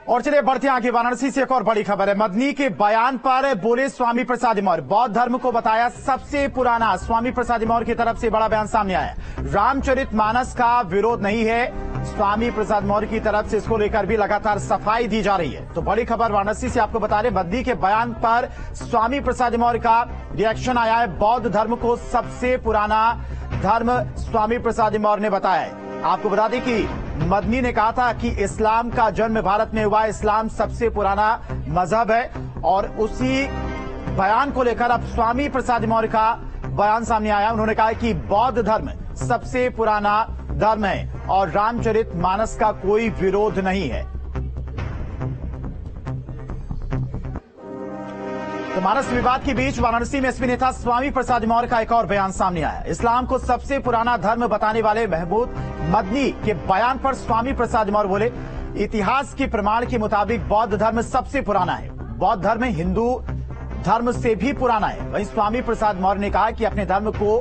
और चलिए बढ़ते हैं आगे। वाराणसी से एक और बड़ी खबर है। मदनी के बयान पर बोले स्वामी प्रसाद मौर्य, बौद्ध धर्म को बताया सबसे पुराना। स्वामी प्रसाद मौर्य की तरफ से बड़ा बयान सामने आया। रामचरितमानस का विरोध नहीं है, स्वामी प्रसाद मौर्य की तरफ से इसको लेकर भी लगातार सफाई दी जा रही है। तो बड़ी खबर वाराणसी से आपको बता रहे, मदनी के बयान पर स्वामी प्रसाद मौर्य का रिएक्शन आया है। बौद्ध धर्म को सबसे पुराना धर्म स्वामी प्रसाद मौर्य ने बताया है। आपको बता दें कि मदनी ने कहा था कि इस्लाम का जन्म भारत में हुआ, इस्लाम सबसे पुराना मजहब है। और उसी बयान को लेकर अब स्वामी प्रसाद मौर्य का बयान सामने आया। उन्होंने कहा कि बौद्ध धर्म सबसे पुराना धर्म है और रामचरितमानस का कोई विरोध नहीं है। तो मानस विवाद के बीच वाराणसी में एसपी नेता स्वामी प्रसाद मौर्य का एक और बयान सामने आया। इस्लाम को सबसे पुराना धर्म बताने वाले महमूद मदनी के बयान पर स्वामी प्रसाद मौर्य बोले, इतिहास के प्रमाण के मुताबिक बौद्ध धर्म सबसे पुराना है। बौद्ध धर्म हिंदू धर्म से भी पुराना है। वहीं स्वामी प्रसाद मौर्य ने कहा कि अपने धर्म को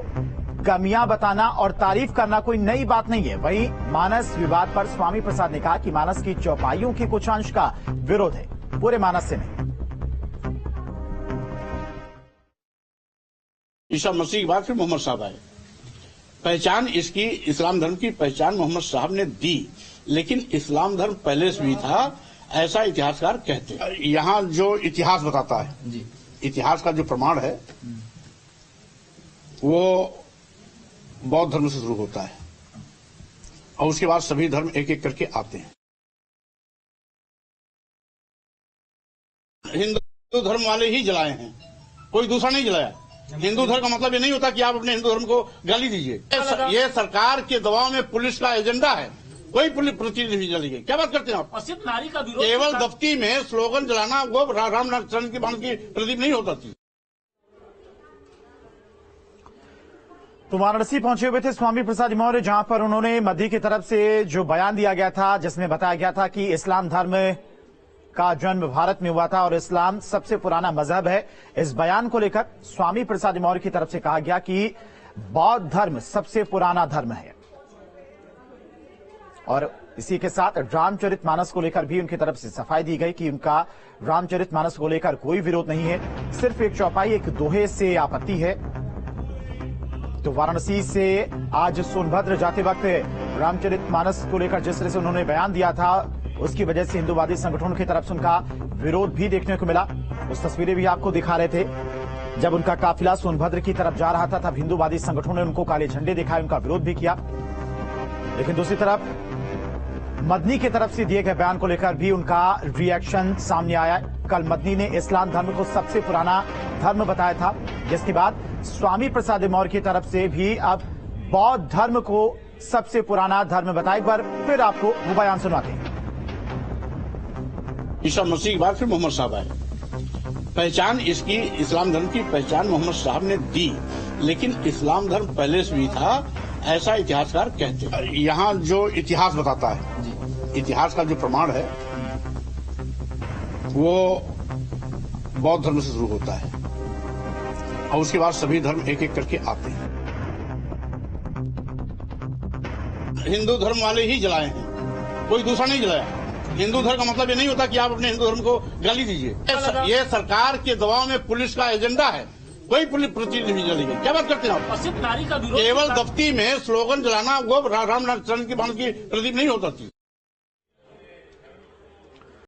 कमियां बताना और तारीफ करना कोई नई बात नहीं है। वहीं मानस विवाद पर स्वामी प्रसाद ने कहा कि मानस की चौपाइयों के कुछ अंश का विरोध है, पूरे मानस से नहीं। ईसा मसीह के बाद फिर मोहम्मद साहब आए। पहचान इसकी इस्लाम धर्म की पहचान मोहम्मद साहब ने दी, लेकिन इस्लाम धर्म पहले से भी था, ऐसा इतिहासकार कहते हैं। यहाँ जो इतिहास बताता है जी, इतिहास का जो प्रमाण है वो बौद्ध धर्म से शुरू होता है और उसके बाद सभी धर्म एक एक करके आते हैं। हिंदू धर्म वाले ही जलाए हैं, कोई दूसरा नहीं जलाया। हिंदू धर्म का मतलब ये नहीं होता कि आप अपने हिंदू धर्म को गाली दीजिए। ये सरकार के दबाव में पुलिस का एजेंडा है, कोई पुलिस प्रतिनिधि नहीं जली गई। क्या बात करते हैं आप? सिर्फ नारी का विरोध, केवल दफ्ती में स्लोगन जलाना वो रामचंद्र की बाण की प्रदीप नहीं होता थी। तो वाराणसी पहुंचे हुए थे स्वामी प्रसाद मौर्य, जहां पर उन्होंने मदनी की तरफ से जो बयान दिया गया था, जिसमें बताया गया था कि इस्लाम धर्म का जन्म भारत में हुआ था और इस्लाम सबसे पुराना मजहब है। इस बयान को लेकर स्वामी प्रसाद मौर्य की तरफ से कहा गया कि बौद्ध धर्म सबसे पुराना धर्म है। और इसी के साथ रामचरितमानस को लेकर भी उनकी तरफ से सफाई दी गई कि उनका रामचरितमानस को लेकर कोई विरोध नहीं है, सिर्फ एक चौपाई, एक दोहे से आपत्ति है। तो वाराणसी से आज सोनभद्र जाते वक्त रामचरितमानस को लेकर जिस तरह से उन्होंने बयान दिया था, उसकी वजह से हिंदूवादी संगठनों की तरफ से उनका विरोध भी देखने को मिला। उस तस्वीरें भी आपको दिखा रहे थे। जब उनका काफिला सोनभद्र की तरफ जा रहा था, तब हिंदूवादी संगठनों ने उनको काले झंडे दिखाए, उनका विरोध भी किया। लेकिन दूसरी तरफ मदनी की तरफ से दिए गए बयान को लेकर भी उनका रिएक्शन सामने आया। कल मदनी ने इस्लाम धर्म को सबसे पुराना धर्म बताया था, जिसके बाद स्वामी प्रसाद मौर्य की तरफ से भी अब बौद्ध धर्म को सबसे पुराना धर्म बताया। एक बार फिर आपको वो बयान सुनाते हैं। ईसा मसीह के बाद फिर मोहम्मद साहब आए। पहचान इसकी इस्लाम धर्म की पहचान मोहम्मद साहब ने दी, लेकिन इस्लाम धर्म पहले से भी था, ऐसा इतिहासकार कहते हैं। यहाँ जो इतिहास बताता है जी, इतिहास का जो प्रमाण है वो बौद्ध धर्म से शुरू होता है और उसके बाद सभी धर्म एक एक करके आते हैं। हिंदू धर्म वाले ही जलाए हैं, कोई दूसरा नहीं जलाया। हिंदू धर्म का मतलब ये नहीं होता कि आप अपने हिंदू धर्म को गाली दीजिए। ये सरकार के दबाव में पुलिस का एजेंडा है, कोई पुलिस प्रतिनिधि नहीं जली गई। क्या बात करते हैं आप? सिर्फ नारी का विरोध, केवल दफ्ती में स्लोगन जलाना वो रामचंद्र की बाण की प्रदीप नहीं होता थी।